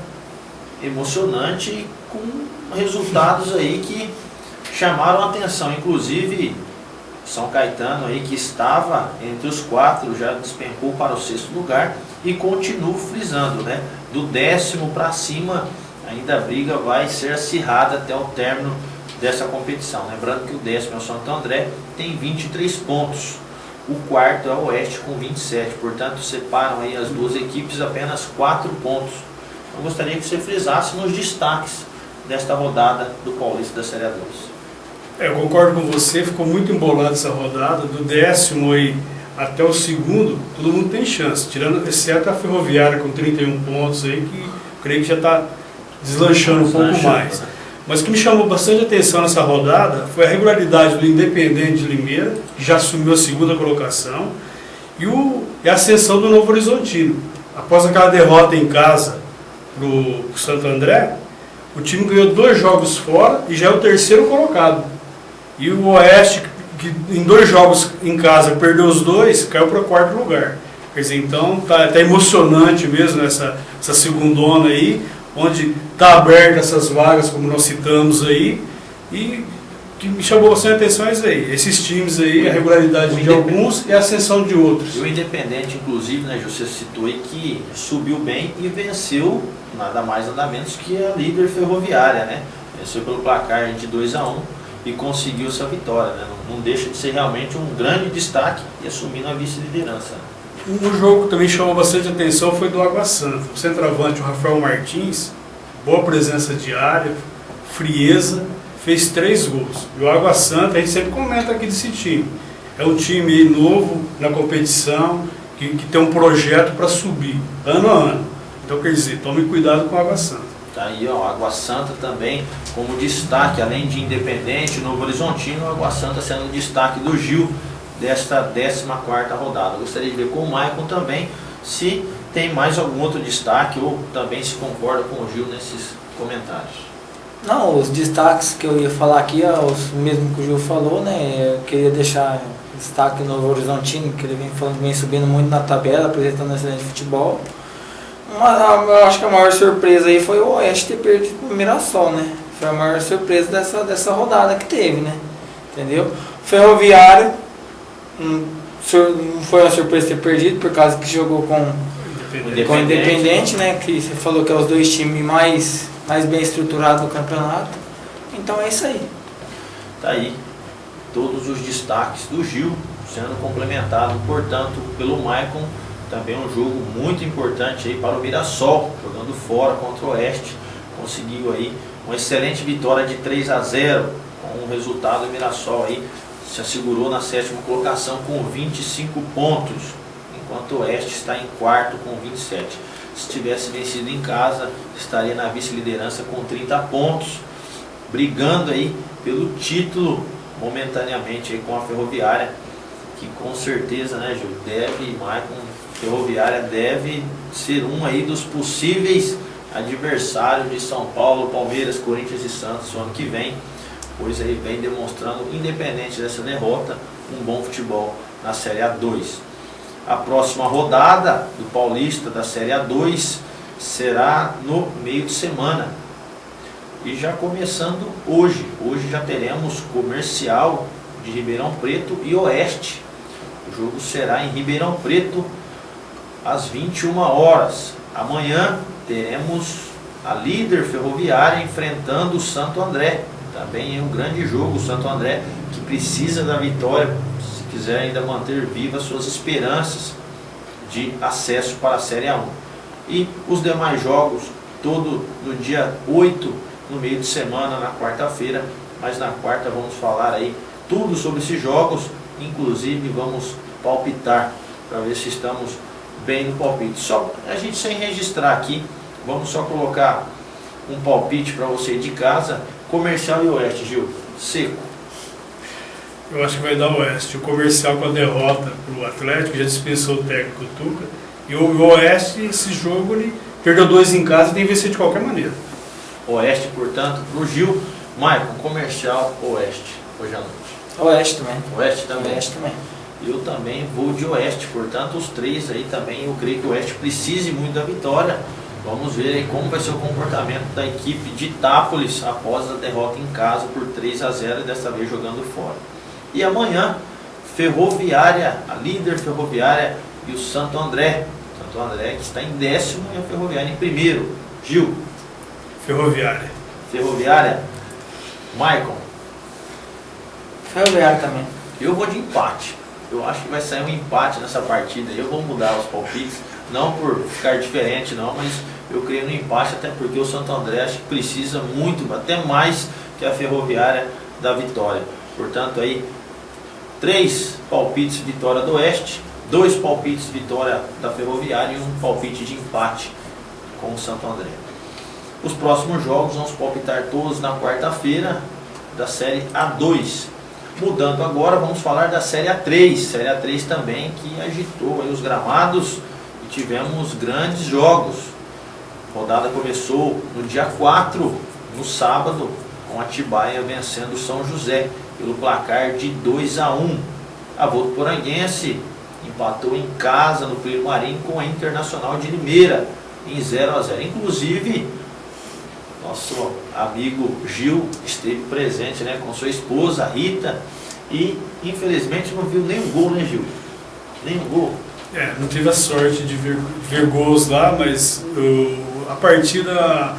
emocionante com resultados aí que chamaram a atenção, inclusive São Caetano aí que estava entre os 4 já despencou para o 6º lugar e continua frisando, né? Do 10º para cima ainda a briga vai ser acirrada até o término dessa competição. Lembrando que o 10º é o Santo André, tem 23 pontos. O 4º é o Oeste com 27, portanto separam aí as duas equipes apenas 4 pontos. Eu gostaria que você frisasse nos destaques desta rodada do Paulista da Série A2. Eu concordo com você, ficou muito embolada essa rodada, do 10º aí até o 2º, todo mundo tem chance, tirando, exceto a Ferroviária com 31 pontos aí, que creio que já está deslanchando um pouco mais. Mas o que me chamou bastante atenção nessa rodada foi a regularidade do Independente de Limeira, que já assumiu a 2ª colocação, e a ascensão do Novo Horizontino. Após aquela derrota em casa para o Santo André, o time ganhou 2 jogos fora e já é o 3º colocado. E o Oeste, que em 2 jogos em casa perdeu os 2, caiu para o 4º lugar. Quer dizer, então tá emocionante mesmo essa segundona aí, onde está aberta essas vagas, como nós citamos aí, e que me chamou bastante atenção é isso aí. Esses times aí, a regularidade de alguns e a ascensão de outros. E o Independente, inclusive, né, você citou aí que subiu bem e venceu nada mais nada menos que a líder Ferroviária, né? Venceu pelo placar de 2-1 e conseguiu essa vitória, né? Não deixa de ser realmente um grande destaque e assumindo a vice-liderança. Um jogo que também chamou bastante atenção foi do Água Santa. O centroavante, o Rafael Martins, boa presença de área, frieza, fez 3 gols. E o Água Santa, a gente sempre comenta aqui desse time. É um time novo na competição, que tem um projeto para subir, ano a ano. Então, quer dizer, tome cuidado com o Água Santa. Tá aí, ó, Água Santa também como destaque, além de Independente, Novo Horizontino, Água Santa sendo o destaque do Gil desta 14ª rodada. Eu gostaria de ver com o Maicon também se tem mais algum outro destaque ou também se concorda com o Gil nesses comentários. Não, os destaques que eu ia falar aqui, os mesmos que o Gil falou, né? Eu queria deixar destaque no Novo Horizontino, que ele vem subindo muito na tabela, apresentando um excelente futebol. Eu acho que a maior surpresa aí foi o Oeste ter perdido o Mirassol, né? Foi a maior surpresa dessa rodada que teve, né? Entendeu? Ferroviário, não foi uma surpresa ter perdido, por causa que jogou com o Independente, né? Que você falou que é os 2 times mais bem estruturados do campeonato. Então é isso aí. Tá aí todos os destaques do Gil sendo complementado, portanto, pelo Maicon. Também um jogo muito importante aí para o Mirassol, jogando fora contra o Oeste. Conseguiu aí uma excelente vitória de 3-0, com o resultado do Mirassol aí se assegurou na 7ª colocação com 25 pontos, enquanto o Oeste está em 4º com 27. Se tivesse vencido em casa, estaria na vice-liderança com 30 pontos, brigando aí pelo título momentaneamente aí com a Ferroviária, que com certeza, né, Gil, Ferroviária deve ser um aí dos possíveis adversários de São Paulo, Palmeiras, Corinthians e Santos no ano que vem, pois aí vem demonstrando, independente dessa derrota, um bom futebol na Série A2. A próxima rodada do Paulista da Série A2 será no meio de semana. E já começando hoje. Hoje já teremos Comercial de Ribeirão Preto e Oeste. O jogo será em Ribeirão Preto às 21 horas. Amanhã teremos a líder Ferroviária enfrentando o Santo André. Também é um grande jogo, o Santo André, que precisa da vitória se quiser ainda manter vivas suas esperanças de acesso para a Série A1. E os demais jogos, todo no dia 8, no meio de semana, na quarta-feira. Mas na quarta vamos falar aí tudo sobre esses jogos, inclusive vamos palpitar para ver se estamos bem no palpite. Só a gente sem registrar aqui, vamos só colocar um palpite para você de casa. Comercial e Oeste, Gil, seco. Eu acho que vai dar o Oeste. O Comercial com a derrota para o Atlético, já dispensou o técnico Tuca. E o Oeste, esse jogo, ele perdeu 2 em casa e tem que vencer de qualquer maneira. Oeste, portanto, para o Gil. Maicon, Comercial, Oeste, hoje à noite. Oeste também. Oeste também. Oeste também. Eu também vou de Oeste, portanto os 3 aí também, eu creio que o Oeste precise muito da vitória. Vamos ver aí como vai ser o comportamento da equipe de Itápolis após a derrota em casa por 3-0 e desta vez jogando fora. E amanhã, Ferroviária, a líder Ferroviária e o Santo André. Santo André que está em 10º e a Ferroviária em 1º. Gil. Ferroviária. Ferroviária. Maicon. Ferroviária também. Eu vou de empate. Eu acho que vai sair um empate nessa partida. Eu vou mudar os palpites, não por ficar diferente não, mas eu creio no empate, até porque o Santo André acho que precisa muito, até mais que a Ferroviária, da vitória. Portanto aí, 3 palpites vitória do Oeste, 2 palpites vitória da Ferroviária e um palpite de empate com o Santo André. Os próximos jogos vamos palpitar todos na quarta-feira da Série A2. Mudando agora, vamos falar da Série A3. Série A3 também que agitou aí os gramados e tivemos grandes jogos. A rodada começou no dia 4, no sábado, com a Atibaia vencendo o São José pelo placar de 2-1. A Votuporanguense empatou em casa no Plínio Marim com a Internacional de Limeira em 0-0. Inclusive, nosso amigo Gil esteve presente, né, com sua esposa Rita e infelizmente não viu nenhum gol, né, Gil? Nenhum gol. Não tive a sorte de ver gols lá, mas a partida,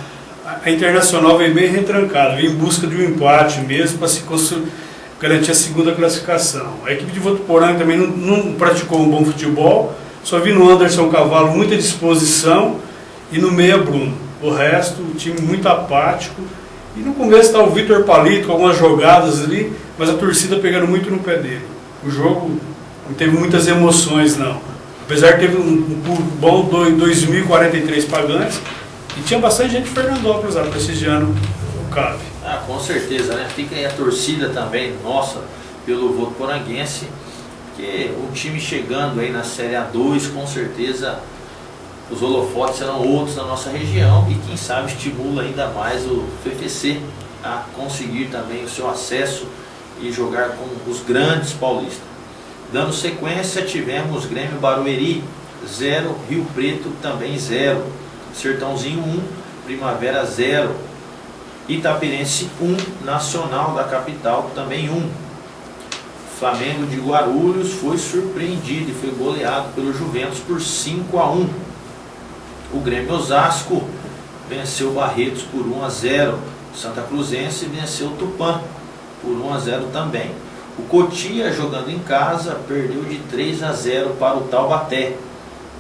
a Internacional veio bem retrancada, veio em busca de um empate mesmo para se garantir a segunda classificação. A equipe de Votuporanga também não praticou um bom futebol, só vi no Anderson Cavalo muita disposição e no meia Bruno. O resto, o time muito apático. E no começo está o Vitor Palito com algumas jogadas ali, mas a torcida pegando muito no pé dele. O jogo não teve muitas emoções, não. Apesar que teve um bom 2.043 pagantes, e tinha bastante gente de Fernandópolis lá prestigiando o CAV. Com certeza, né? Fica aí a torcida também, nossa, pelo Votuporanguense, que o time chegando aí na Série A2, com certeza os holofotes serão outros na nossa região e quem sabe estimula ainda mais o FFC a conseguir também o seu acesso e jogar com os grandes paulistas. Dando sequência, tivemos Grêmio Barueri 0, Rio Preto também 0, Sertãozinho 1, Primavera 0, Itapirense 1, Nacional da capital também 1. Flamengo de Guarulhos foi surpreendido e foi goleado pelo Juventus por 5-1. O Grêmio Osasco venceu o Barretos por 1-0. O Santa Cruzense venceu o Tupã por 1-0 também. O Cotia, jogando em casa, perdeu de 3-0 para o Taubaté.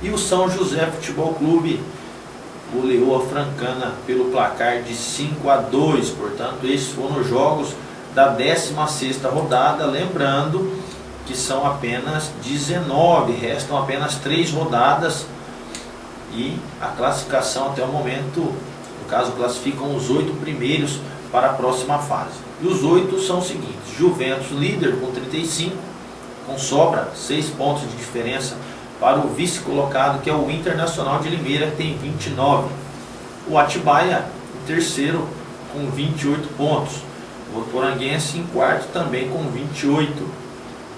E o São José Futebol Clube goleou a Francana pelo placar de 5-2. Portanto, esses foram os jogos da 16ª rodada. Lembrando que são apenas 19, restam apenas 3 rodadas. E a classificação até o momento, no caso, classificam os 8 primeiros para a próxima fase. E os 8 são os seguintes: Juventus líder com 35, com sobra 6 pontos de diferença para o vice-colocado, que é o Internacional de Limeira, que tem 29. O Atibaia em terceiro com 28 pontos. O Votuporanguense em quarto também com 28.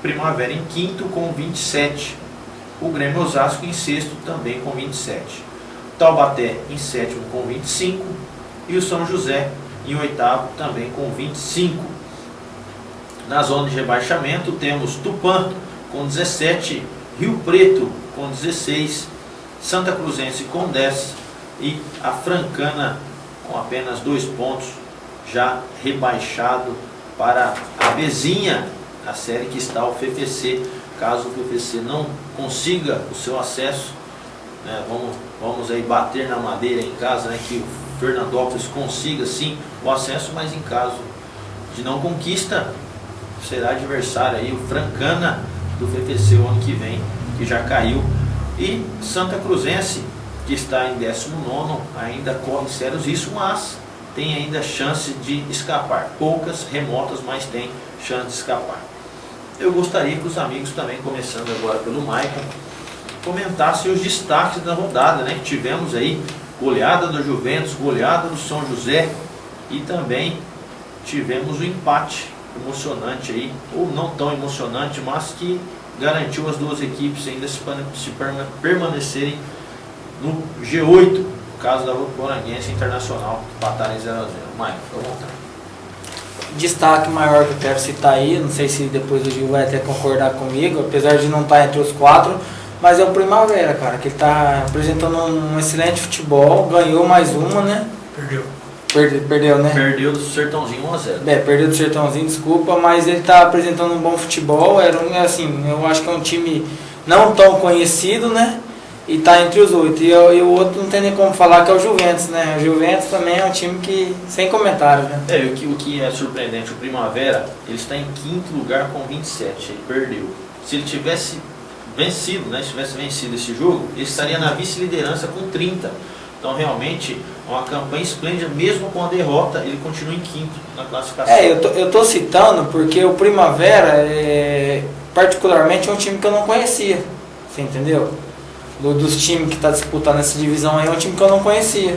Primavera em quinto com 27. O Grêmio Osasco em sexto também com 27. Taubaté em sétimo com 25. E o São José em oitavo também com 25. Na zona de rebaixamento temos Tupã com 17, Rio Preto com 16, Santa Cruzense com 10 e a Francana com apenas 2 pontos, já rebaixado para a Bezinha, a série que está o FFC. Caso o FFC não consiga o seu acesso, né, vamos aí bater na madeira em casa, né, que o Fernandópolis consiga sim o acesso, mas em caso de não conquista, será adversário aí, o Francana do FFC o ano que vem, que já caiu. E Santa Cruzense, que está em 19º, ainda corre sérios riscos, mas tem ainda chance de escapar. Poucas, remotas, mas tem chance de escapar. Eu gostaria que os amigos também, começando agora pelo Maicon, comentassem os destaques da rodada, né? Tivemos aí goleada do Juventus, goleada do São José e também tivemos o empate emocionante aí, ou não tão emocionante, mas que garantiu as duas equipes ainda se permanecerem no G8, no caso da Votoporanguense Internacional, empatarem 0-0. Maicon, fica à vontade. Destaque maior que eu quero citar aí, não sei se depois o Gil vai até concordar comigo, apesar de não estar entre os 4, mas é o Primavera, cara, que ele está apresentando um excelente futebol, ganhou mais uma, né? Perdeu, né? Perdeu do Sertãozinho 1-0. Perdeu do Sertãozinho, desculpa, mas ele está apresentando um bom futebol, assim, eu acho que é um time não tão conhecido, né? E está entre os 8. E o outro não tem nem como falar, que é o Juventus, né? O Juventus também é um time que, sem comentário, né? O que é surpreendente, o Primavera, ele está em 5º lugar com 27, ele perdeu. Se ele tivesse vencido, né? Se tivesse vencido esse jogo, ele estaria na vice-liderança com 30. Então realmente é uma campanha esplêndida, mesmo com a derrota, ele continua em 5º na classificação. Eu tô citando porque o Primavera, particularmente, é um time que eu não conhecia, você entendeu? Dos times que está disputando essa divisão aí, é um time que eu não conhecia.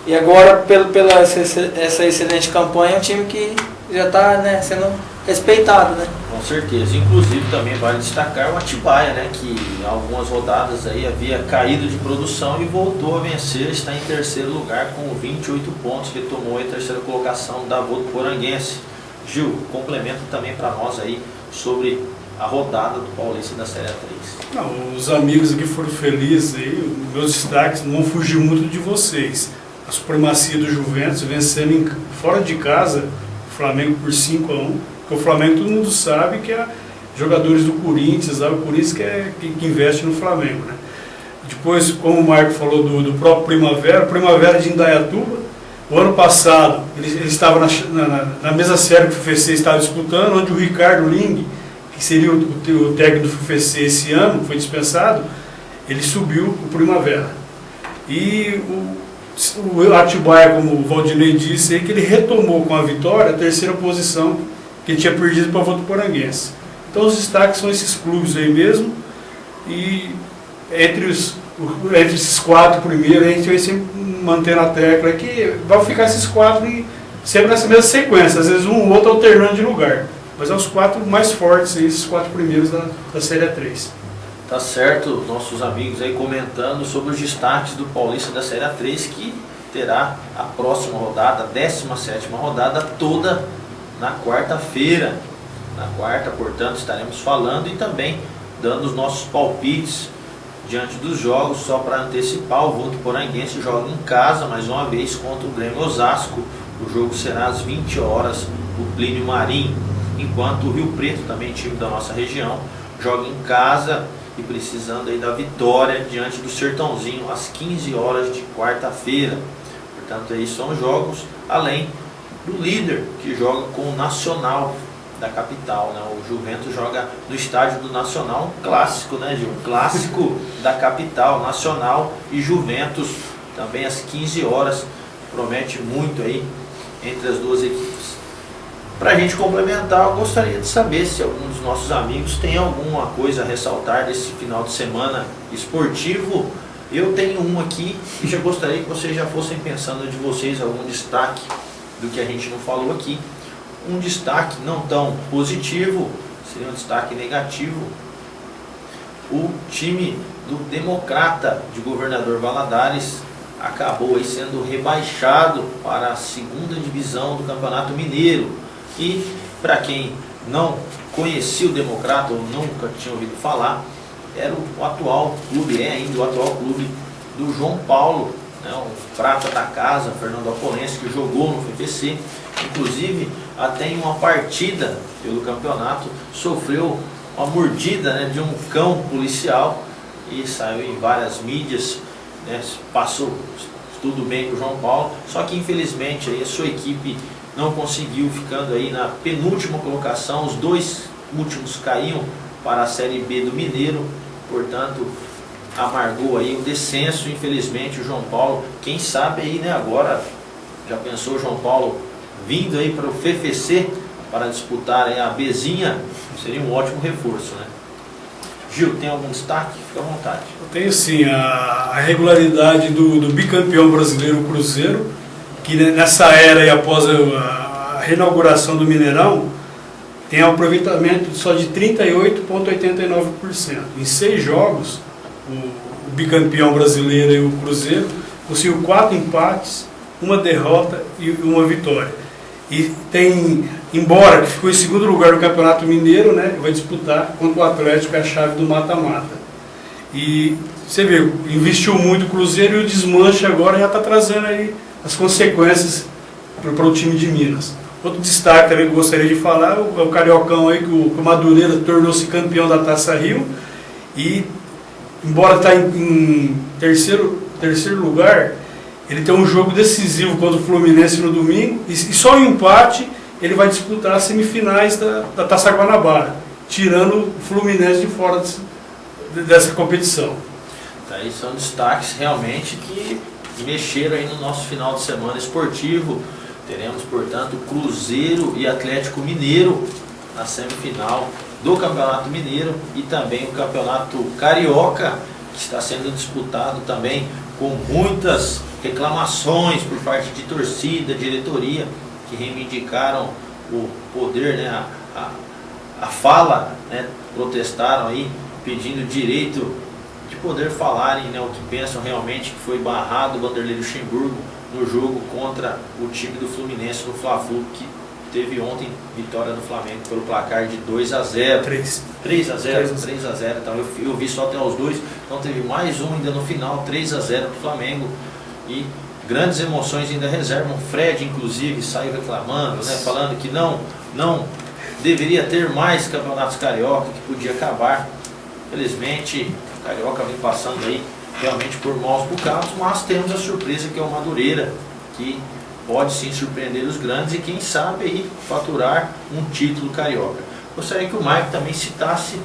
E agora, pela essa excelente campanha, é um time que já está, né, sendo respeitado, né? Com certeza. Inclusive também vale destacar o Atibaia, né, que em algumas rodadas aí havia caído de produção e voltou a vencer, está em 3º lugar com 28 pontos, retomou a 3ª colocação da Votoporanguense. Gil, complementa também para nós aí sobre a rodada do Paulista da Série A3. Não, os amigos aqui foram felizes aí, meus destaques não vão fugir muito de vocês. A supremacia do Juventus vencendo fora de casa o Flamengo por 5-1, porque o Flamengo todo mundo sabe que é jogadores do Corinthians, o Corinthians que investe no Flamengo, né? Depois, como o Marco falou do próprio Primavera, o Primavera de Indaiatuba, o ano passado ele estava na mesma série que o FFC estava disputando, onde o Ricardo Ling, que seria o técnico do FFC esse ano, foi dispensado, ele subiu o Primavera. E o Atibaia, como o Valdinei disse, aí, que ele retomou com a vitória a 3ª posição que ele tinha perdido para o Votoporanguense. Então os destaques são esses clubes aí mesmo, e entre esses 4 primeiros, a gente vai sempre mantendo a tecla que vai ficar esses 4 sempre nessa mesma sequência, às vezes um ou outro alternando de lugar. Mas é os 4 mais fortes, esses 4 primeiros da Série A3. Tá certo, nossos amigos aí comentando sobre os destaques do Paulista da Série A3, que terá a próxima rodada, a 17ª rodada, toda na quarta-feira. Na quarta, portanto, estaremos falando e também dando os nossos palpites diante dos jogos. Só para antecipar, o Votoporanguense joga em casa mais uma vez contra o Grêmio Osasco. O jogo será às 20 horas no Plínio Marim. Enquanto o Rio Preto, também time da nossa região, joga em casa e precisando aí da vitória diante do Sertãozinho às 15 horas de quarta-feira. Portanto, aí são jogos, além do líder, que joga com o Nacional da capital, né? O Juventus joga no estádio do Nacional, um clássico, né, Gil? Um clássico da capital, Nacional e Juventus, também às 15 horas, promete muito aí entre as duas equipes. Para a gente complementar, eu gostaria de saber se algum dos nossos amigos tem alguma coisa a ressaltar desse final de semana esportivo. Eu tenho um aqui e já gostaria que vocês já fossem pensando de vocês algum destaque do que a gente não falou aqui. Um destaque não tão positivo, seria um destaque negativo. O time do Democrata de Governador Valadares acabou aí sendo rebaixado para a 2ª divisão do Campeonato Mineiro. E para quem não conhecia o Democrata ou nunca tinha ouvido falar, era o atual clube, é ainda o atual clube do João Paulo, né, o prata da casa, Fernando Apolense, que jogou no FFC. Inclusive, até em uma partida pelo campeonato, sofreu uma mordida, né, de um cão policial e saiu em várias mídias, né, passou tudo bem com o João Paulo, só que infelizmente aí a sua equipe não conseguiu, ficando aí na penúltima colocação. Os 2 últimos caíam para a Série B do Mineiro, portanto amargou aí o descenso, infelizmente. O João Paulo, quem sabe aí, né, agora, já pensou o João Paulo vindo aí para o FFC para disputar aí a Bzinha, seria um ótimo reforço, né? Gil, tem algum destaque? Fica à vontade. Eu tenho sim a regularidade do bicampeão brasileiro Cruzeiro, que nessa era e após a reinauguração do Mineirão, tem um aproveitamento só de 38,89%. Em 6 jogos, o bicampeão brasileiro e o Cruzeiro conseguiu 4 empates, 1 derrota e 1 vitória. E tem, embora que ficou em segundo lugar no Campeonato Mineiro, né, vai disputar contra o Atlético a chave do mata-mata. E você vê, investiu muito o Cruzeiro e o desmanche agora já está trazendo aí as consequências para o time de Minas. Outro destaque também que eu gostaria de falar é o Cariocão aí, que o Madureira tornou-se campeão da Taça Rio. E, embora está em terceiro lugar, ele tem um jogo decisivo contra o Fluminense no domingo, e só em empate ele vai disputar as semifinais da Taça Guanabara, tirando o Fluminense de fora dessa competição. Aí são destaques realmente que mexeram aí no nosso final de semana esportivo. Teremos, portanto, Cruzeiro e Atlético Mineiro na semifinal do Campeonato Mineiro, e também o Campeonato Carioca, que está sendo disputado também com muitas reclamações por parte de torcida, diretoria, que reivindicaram o poder, né, a fala, né, protestaram aí pedindo direito de poder falarem, né, o que pensam realmente, que foi barrado o Vanderlei Luxemburgo no jogo contra o time do Fluminense no Fla-Flu, que teve ontem vitória do Flamengo pelo placar de 2-0. 3-0. Então eu vi só até os 2, então teve mais um ainda no final, 3-0 do Flamengo, e grandes emoções ainda reservam. O Fred, inclusive, saiu reclamando, né, falando que não deveria ter mais campeonatos carioca, que podia acabar. Felizmente, o Carioca vem passando aí realmente por maus bocados, mas temos a surpresa que é o Madureira, que pode sim surpreender os grandes e quem sabe aí faturar um título carioca. Gostaria que o Mike também citasse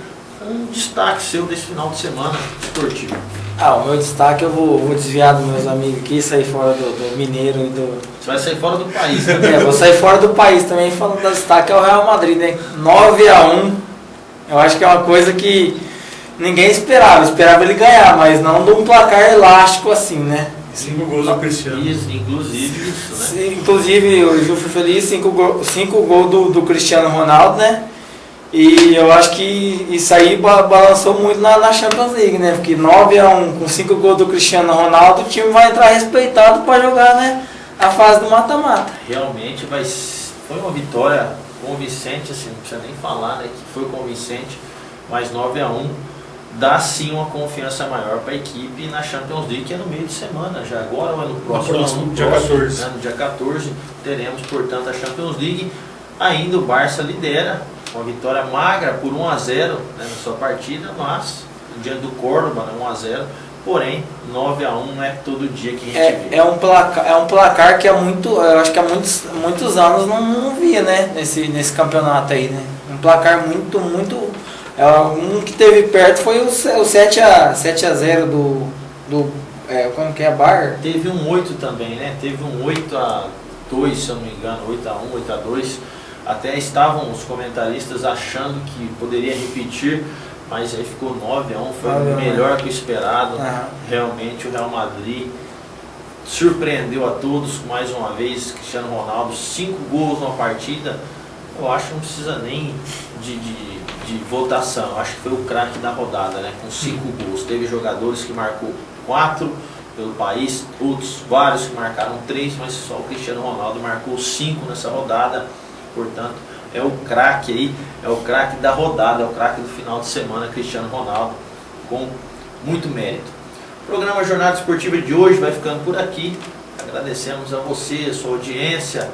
um destaque seu desse final de semana esportivo. O meu destaque eu vou desviar dos meus amigos aqui, sair fora do Mineiro e do... Você vai sair fora do país também. Vou sair fora do país também, falando do destaque é o Real Madrid, né? 9-1, eu acho que é uma coisa que ninguém esperava ele ganhar, mas não de um placar elástico assim, né? 5 gols do Cristiano. Inclusive isso, né? Inclusive, o Gil foi feliz, 5 gols do Cristiano Ronaldo, né? E eu acho que isso aí balançou muito na Champions League, né? Porque 9-1 com 5 gols do Cristiano Ronaldo, o time vai entrar respeitado para jogar, né, a fase do mata-mata. Realmente foi uma vitória convincente, assim, não precisa nem falar, né, que foi convincente, mas 9-1 dá sim uma confiança maior para a equipe na Champions League, que é no meio de semana, já agora ou é no próximo dia 14. Né, no dia 14 teremos, portanto, a Champions League. Ainda o Barça lidera, uma vitória magra por 1-0, né, na sua partida, mas diante do Córdoba, né, 1-0, porém 9-1 não é todo dia que a gente vê. É um placar que eu acho que há muitos anos não via, né, nesse campeonato aí, né? Um placar muito um que teve perto foi o 7-0 do como que é, Bar? Teve um 8 também, né? Teve um 8-2, se eu não me engano, 8-1, 8-2. Até estavam os comentaristas achando que poderia repetir, mas aí ficou 9-1, foi melhor que o esperado. Realmente o Real Madrid surpreendeu a todos mais uma vez. Cristiano Ronaldo, 5 gols numa partida. Eu acho que não precisa nem de votação. Acho que foi o craque da rodada, né? Com 5 gols. Teve jogadores que marcou 4 pelo país, outros vários que marcaram 3, mas só o Cristiano Ronaldo marcou 5 nessa rodada. Portanto, é o craque aí, é o craque da rodada, é o craque do final de semana, Cristiano Ronaldo, com muito mérito. O programa Jornada Esportiva de hoje vai ficando por aqui. Agradecemos a você, a sua audiência,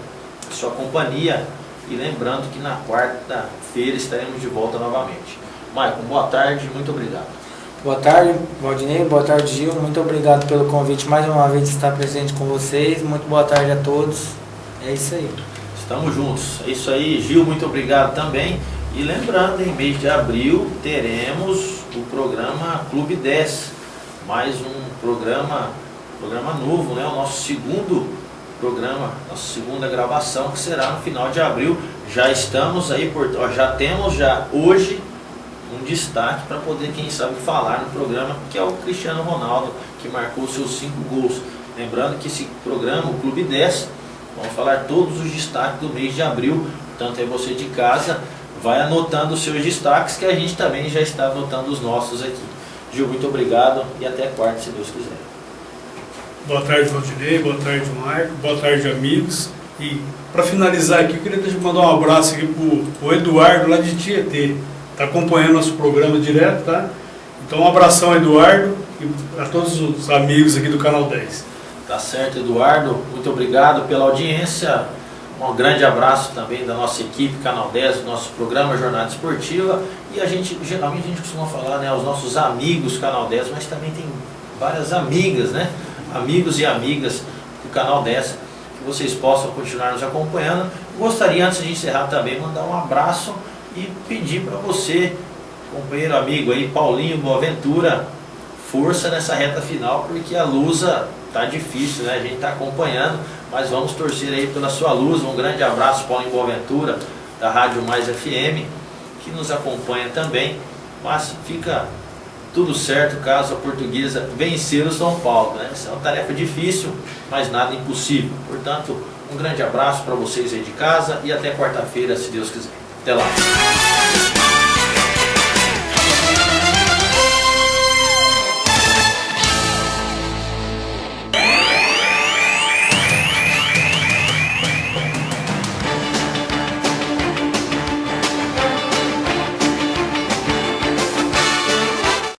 a sua companhia, e lembrando que na quarta-feira estaremos de volta novamente. Maicon, boa tarde, muito obrigado. Boa tarde, Valdinei, boa tarde, Gil, muito obrigado pelo convite mais uma vez de estar presente com vocês, muito boa tarde a todos, é isso aí. Estamos juntos. É isso aí, Gil, muito obrigado também. E lembrando, em mês de abril teremos o programa Clube 10, mais um programa novo, né? O nosso segundo programa, nossa segunda gravação, que será no final de abril. Já estamos aí, já temos hoje um destaque para poder, quem sabe, falar no programa, que é o Cristiano Ronaldo, que marcou seus 5 gols. Lembrando que esse programa, o Clube 10, vamos falar todos os destaques do mês de abril. Portanto, aí você de casa vai anotando os seus destaques, que a gente também já está anotando os nossos aqui. Gil, muito obrigado e até quarta, se Deus quiser. Boa tarde, Valdinei. Boa tarde, Marco. Boa tarde, amigos. E para finalizar aqui, eu queria mandar um abraço aqui pro Eduardo, lá de Tietê. Está acompanhando nosso programa direto, tá? Então, um abração, Eduardo, e a todos os amigos aqui do Canal 10. Tá certo, Eduardo. Muito obrigado pela audiência. Um grande abraço também da nossa equipe Canal 10, do nosso programa Jornada Esportiva. E geralmente a gente costuma falar, né, aos nossos amigos Canal 10, mas também tem várias amigas, né? Amigos e amigas do Canal 10, que vocês possam continuar nos acompanhando. Gostaria, antes de encerrar também, mandar um abraço e pedir para você, companheiro amigo aí, Paulinho Boaventura, força nessa reta final, porque a lusa tá difícil, né? A gente tá acompanhando, mas vamos torcer aí pela sua luz. Um grande abraço, Paulinho Boaventura, da Rádio Mais FM, que nos acompanha também. Mas fica tudo certo caso a Portuguesa vencer o São Paulo, né? Essa é uma tarefa difícil, mas nada impossível. Portanto, um grande abraço para vocês aí de casa e até quarta-feira, se Deus quiser. Até lá!